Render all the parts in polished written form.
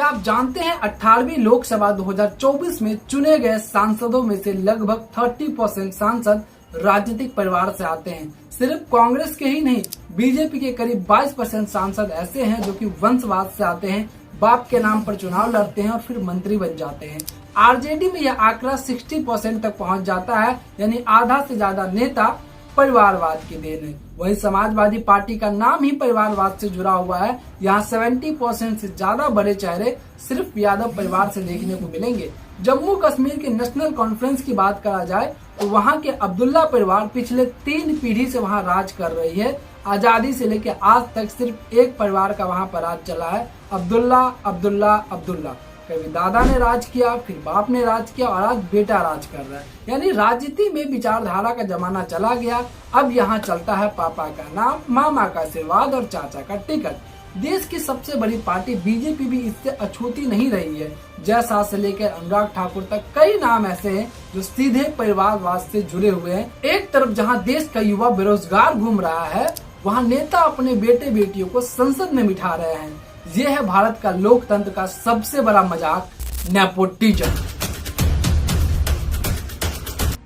आप जानते हैं 18वीं लोकसभा 2024 में चुने गए सांसदों में से लगभग 30% सांसद राजनीतिक परिवार से आते हैं। सिर्फ कांग्रेस के ही नहीं, बीजेपी के करीब 22% सांसद ऐसे हैं जो कि वंशवाद से आते हैं, बाप के नाम पर चुनाव लड़ते हैं और फिर मंत्री बन जाते हैं। आरजेडी में यह आंकड़ा 60% तक पहुंच जाता है, यानी आधा से ज्यादा नेता परिवारवाद की देन है। वही समाजवादी पार्टी का नाम ही परिवारवाद से जुड़ा हुआ है। यहाँ 70% से ज्यादा बड़े चेहरे सिर्फ यादव परिवार से देखने को मिलेंगे। जम्मू कश्मीर के नेशनल कॉन्फ्रेंस की बात करा जाए तो वहाँ के अब्दुल्ला परिवार पिछले 3 पीढ़ी से वहाँ राज कर रही है। आजादी से लेकर आज तक सिर्फ एक परिवार का वहाँ पर राज चला है, अब्दुल्ला अब्दुल्ला अब्दुल्ला। कभी दादा ने राज किया, फिर बाप ने राज किया और आज बेटा राज कर रहा है। यानी राजनीति में विचारधारा का जमाना चला गया। अब यहाँ चलता है पापा का नाम, मामा का आशीर्वाद और चाचा का टिकट। देश की सबसे बड़ी पार्टी बीजेपी भी इससे अछूती नहीं रही है। जयशाह से लेकर अनुराग ठाकुर तक कई नाम ऐसे हैं जो सीधे परिवारवाद से जुड़े हुए हैं। एक तरफ जहाँ देश का युवा बेरोजगार घूम रहा है, वहाँ नेता अपने बेटे बेटियों को संसद में बिठा रहे हैं। ये है भारत का लोकतंत्र का सबसे बड़ा मजाक, नेपोटिज्म।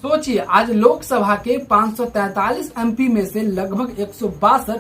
सोचिए, आज लोकसभा के 543 एमपी में से लगभग 162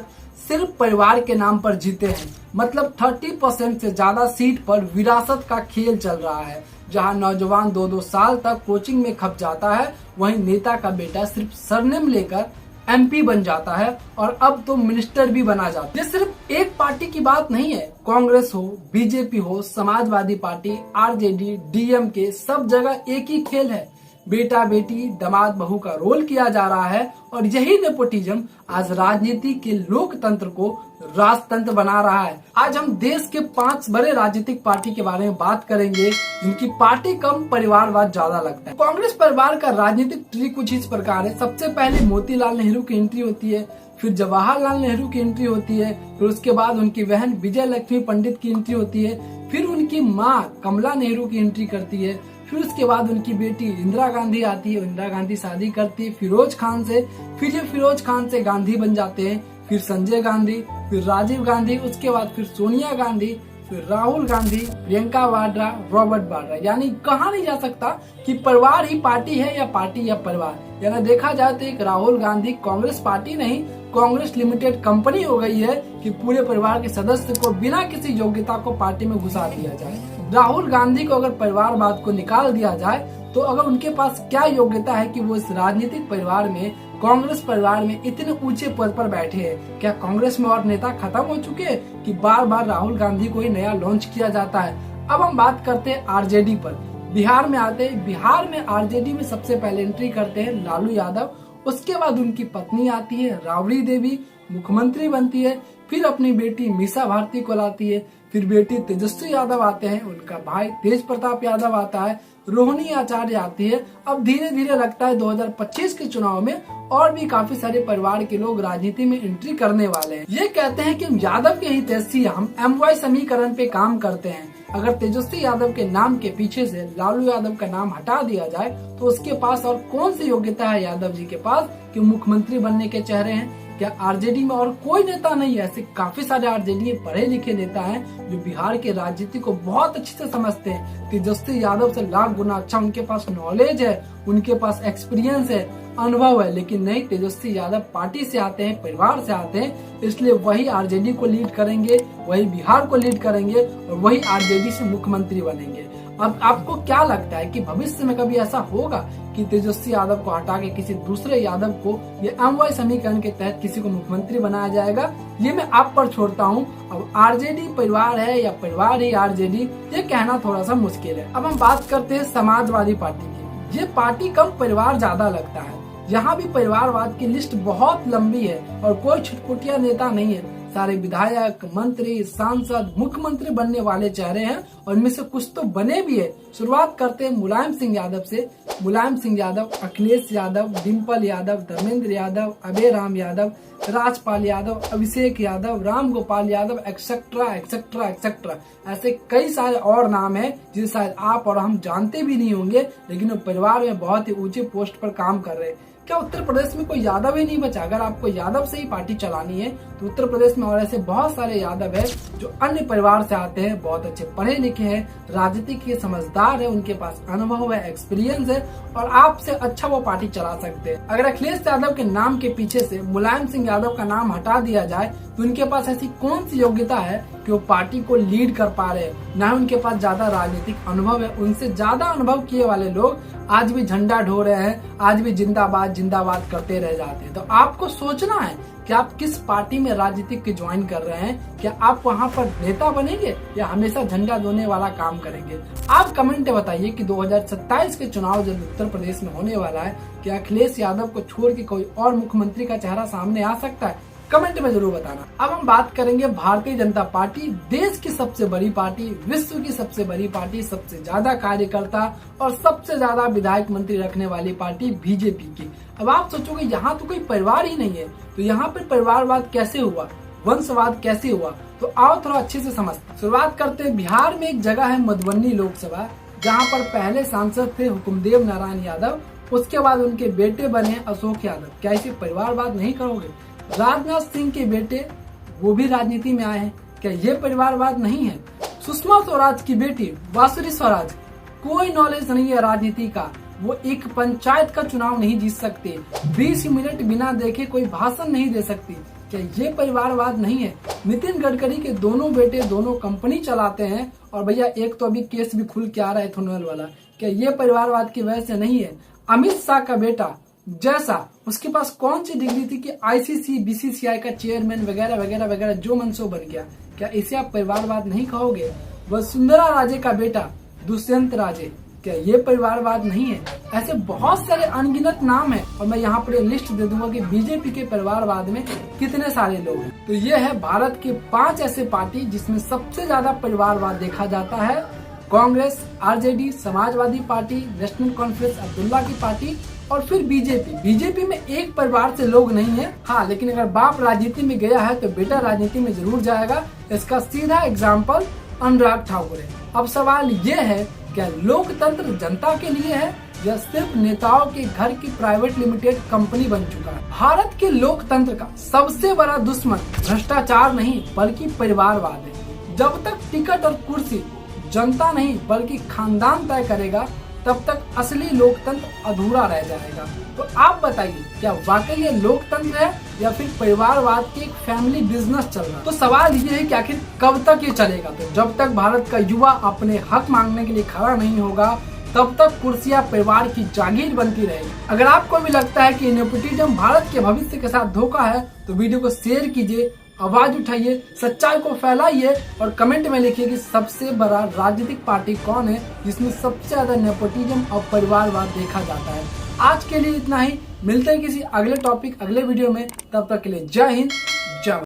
सिर्फ परिवार के नाम पर जीते हैं। मतलब 30% से ज्यादा सीट पर विरासत का खेल चल रहा है। जहां नौजवान 2-2 साल तक कोचिंग में खप जाता है, वहीं नेता का बेटा सिर्फ सरनेम लेकर एमपी बन जाता है और अब तो मिनिस्टर भी बना जाता है। ये सिर्फ एक पार्टी की बात नहीं है। कांग्रेस हो, बीजेपी हो, समाजवादी पार्टी, आरजेडी, डीएमके, सब जगह एक ही खेल है। बेटा बेटी, दामाद बहू का रोल किया जा रहा है और यही नेपोटिज्म आज राजनीति के लोकतंत्र को राजतंत्र बना रहा है। आज हम देश के 5 बड़े राजनीतिक पार्टी के बारे में बात करेंगे जिनकी पार्टी कम, परिवारवाद ज्यादा लगता है। कांग्रेस परिवार का राजनीतिक ट्री कुछ इस प्रकार है। सबसे पहले मोतीलाल नेहरू की एंट्री होती है, फिर जवाहरलाल नेहरू की एंट्री होती है, फिर उसके बाद उनकी बहन विजय लक्ष्मी पंडित की एंट्री होती है, फिर उनकी माँ कमला नेहरू की एंट्री करती है, फिर उसके बाद उनकी बेटी इंदिरा गांधी आती है। इंदिरा गांधी शादी करती है फिरोज खान से, फिर ये फिरोज खान से गांधी बन जाते हैं, फिर संजय गांधी, फिर राजीव गांधी, उसके बाद फिर सोनिया गांधी, फिर राहुल गांधी, प्रियंका वाड्रा, रॉबर्ट वाड्रा। यानी कहा नहीं जा सकता कि परिवार ही पार्टी है या पार्टी या परिवार। यानी देखा जाए तो एक राहुल गांधी कांग्रेस पार्टी नहीं, कांग्रेस लिमिटेड कंपनी हो गई है कि पूरे परिवार के सदस्य को बिना किसी योग्यता को पार्टी में घुसा दिया जाए। राहुल गांधी को अगर परिवारवाद को निकाल दिया जाए तो अगर उनके पास क्या योग्यता है कि वो इस राजनीतिक परिवार में, कांग्रेस परिवार में इतने ऊंचे पद पर बैठे हैं। क्या कांग्रेस में और नेता खत्म हो चुके हैं कि बार बार राहुल गांधी को ही नया लॉन्च किया जाता है। अब हम बात करते हैं आरजेडी पर। बिहार में आते हैं। बिहार में आरजेडी में सबसे पहले एंट्री करते हैं लालू यादव, उसके बाद उनकी पत्नी आती है राबड़ी देवी, मुख्यमंत्री बनती है, फिर अपनी बेटी मीसा भारती को लाती है, फिर बेटी तेजस्वी यादव आते हैं, उनका भाई तेज प्रताप यादव आता है, रोहिणी आचार्य आती है। अब धीरे धीरे लगता है 2025 के चुनाव में और भी काफी सारे परिवार के लोग राजनीति में एंट्री करने वाले हैं। ये कहते हैं कि यादव के हित से हम MY समीकरण पे काम करते हैं। अगर तेजस्वी यादव के नाम के पीछे से लालू यादव का नाम हटा दिया जाए तो उसके पास और कौन सी योग्यता है यादव जी के पास कि मुख्यमंत्री बनने के चेहरे हैं। क्या आरजेडी में और कोई नेता नहीं है? ऐसे काफी सारे आरजेडी पढ़े लिखे नेता हैं जो बिहार के राजनीति को बहुत अच्छे से समझते हैं। तेजस्वी यादव से लाख गुना अच्छा उनके पास नॉलेज है, उनके पास एक्सपीरियंस है, अनुभव है। लेकिन नहीं, तेजस्वी यादव पार्टी से आते हैं, परिवार से आते हैं, इसलिए वही आरजेडी को लीड करेंगे, वही बिहार को लीड करेंगे और वही आरजेडी से मुख्यमंत्री बनेंगे। अब आपको क्या लगता है कि भविष्य में कभी ऐसा होगा कि तेजस्वी यादव को हटा के किसी दूसरे यादव को ये MY समीकरण के तहत किसी को मुख्यमंत्री बनाया जाएगा? ये मैं आप पर छोड़ता हूँ। अब आरजेडी परिवार है या परिवार ही आरजेडी, ये कहना थोड़ा सा मुश्किल है। अब हम बात करते हैं समाजवादी पार्टी की। ये पार्टी कम, परिवार ज्यादा लगता है। यहाँ भी परिवारवाद की लिस्ट बहुत लंबी है और कोई छुटपुटिया नेता नहीं है। सारे विधायक, मंत्री, सांसद, मुख्यमंत्री बनने वाले चेहरे हैं और इनमें से कुछ तो बने भी है। शुरुआत करते हैं मुलायम सिंह यादव से। Mulayam Singh Yadav, Akhilesh Yadav, Dimple Yadav, Dharmendra Yadav, Abhay Ram Yadav, Rajpal Yadav, Abhishek Yadav, Ram Gopal Yadav, etcetera etcetera etcetera. ऐसे कई सारे और नाम हैं जिसे शायद आप और हम जानते भी नहीं होंगे, लेकिन वो परिवार में बहुत ही ऊंचे पोस्ट पर काम कर रहे हैं। क्या उत्तर प्रदेश में कोई यादव ही नहीं बचा? अगर आपको यादव से ही पार्टी चलानी है तो उत्तर प्रदेश में और ऐसे बहुत सारे यादव है जो अन्य परिवार से आते हैं, बहुत अच्छे पढ़े लिखे हैं, राजनीति के समझदार है, उनके पास अनुभव है, एक्सपीरियंस है और आपसे अच्छा वो पार्टी चला सकते हैं। अगर अखिलेश यादव के नाम के पीछे से मुलायम सिंह यादव का नाम हटा दिया जाए तो उनके पास ऐसी कौन सी योग्यता है कि वो पार्टी को लीड कर पा रहे हैं? न उनके पास ज्यादा राजनीतिक अनुभव है, उनसे ज्यादा अनुभव किए वाले लोग आज भी झंडा ढो रहे हैं, आज भी जिंदाबाद जिंदाबाद करते रह जाते हैं। तो आपको सोचना है कि आप किस पार्टी में राजनीतिक ज्वाइन कर रहे हैं। क्या आप वहां पर नेता बनेंगे या हमेशा झंडा ढोने वाला काम करेंगे? आप कमेंट में बताइए कि 2027 के चुनाव जब उत्तर प्रदेश में होने वाला है, क्या अखिलेश यादव को छोड़ के कोई और मुख्यमंत्री का चेहरा सामने आ सकता है? कमेंट में जरूर बताना। अब हम बात करेंगे भारतीय जनता पार्टी, देश की सबसे बड़ी पार्टी, विश्व की सबसे बड़ी पार्टी, सबसे ज्यादा कार्यकर्ता और सबसे ज्यादा विधायक मंत्री रखने वाली पार्टी बीजेपी की। अब आप सोचोगे यहाँ तो कोई परिवार ही नहीं है, तो यहाँ पर परिवारवाद कैसे हुआ, वंशवाद कैसे हुआ? तो आओ थोड़ा अच्छे से समझते। शुरुआत करते हैं। बिहार में एक जगह है मधुबनी लोकसभा, जहाँ पर पहले सांसद थे हुकुमदेव नारायण यादव, उसके बाद उनके बेटे बने अशोक यादव। क्या इसे परिवारवाद नहीं करोगे? राजनाथ सिंह के बेटे वो भी राजनीति में आए हैं, क्या ये परिवारवाद नहीं है? सुषमा स्वराज की बेटी बांसुरी स्वराज, कोई नॉलेज नहीं है राजनीति का, वो एक पंचायत का चुनाव नहीं जीत सकते, 20 मिनट बिना देखे कोई भाषण नहीं दे सकती। क्या ये परिवारवाद नहीं है? नितिन गडकरी के दोनों बेटे दोनों कंपनी चलाते हैं और भैया एक तो अभी केस भी खुल के आ रहा है इथेनॉल वाला, क्या ये परिवारवाद की वजह से नहीं है? अमित शाह का बेटा जैसा, उसके पास कौन सी डिग्री थी कि आईसीसी बीसीसीआई का चेयरमैन वगैरह वगैरह वगैरह जो मनसो बन गया, क्या इसे आप परिवारवाद नहीं कहोगे? वसुंधरा राजे का बेटा दुष्यंत राजे, क्या ये परिवारवाद नहीं है? ऐसे बहुत सारे अनगिनत नाम है और मैं यहाँ पर लिस्ट दे दूंगा कि बीजेपी के परिवारवाद में कितने सारे लोग हैं। तो ये है भारत के 5 ऐसे पार्टी जिसमें सबसे ज्यादा परिवारवाद देखा जाता है। Congress, RJD, Samajwadi party, national conference Abdullah की पार्टी और फिर बीजेपी। बीजेपी में एक परिवार से लोग नहीं है, हाँ, लेकिन अगर बाप राजनीति में गया है तो बेटा राजनीति में जरूर जाएगा। इसका सीधा एग्जाम्पल अनुराग ठाकुर है। अब सवाल ये है, क्या लोकतंत्र जनता के लिए है या सिर्फ नेताओं के घर की प्राइवेट लिमिटेड कंपनी बन चुका है? भारत के लोकतंत्र का सबसे बड़ा दुश्मन भ्रष्टाचार नहीं बल्कि परिवारवाद है। जब तक टिकट और कुर्सी जनता नहीं बल्कि खानदान तय करेगा तब तक असली लोकतंत्र अधूरा रह जाएगा। तो आप बताइए, क्या वाकई ये लोकतंत्र है या फिर परिवारवाद के एक फैमिली बिजनेस चल रहा है? तो सवाल ये है कि आखिर कब तक ये चलेगा? तो जब तक भारत का युवा अपने हक मांगने के लिए खड़ा नहीं होगा तब तक कुर्सियां परिवार की जागीर बनती रहेगी। अगर आपको भी लगता है कि नेपोटिज्म भारत के भविष्य के साथ धोखा है तो वीडियो को शेयर कीजिए, आवाज उठाइए, सच्चाई को फैलाइए और कमेंट में लिखिए कि सबसे बड़ा राजनीतिक पार्टी कौन है जिसमें सबसे ज्यादा नेपोटिज्म और परिवारवाद देखा जाता है। आज के लिए इतना ही, मिलते हैं किसी अगले टॉपिक अगले वीडियो में, तब तक के लिए जय हिंद,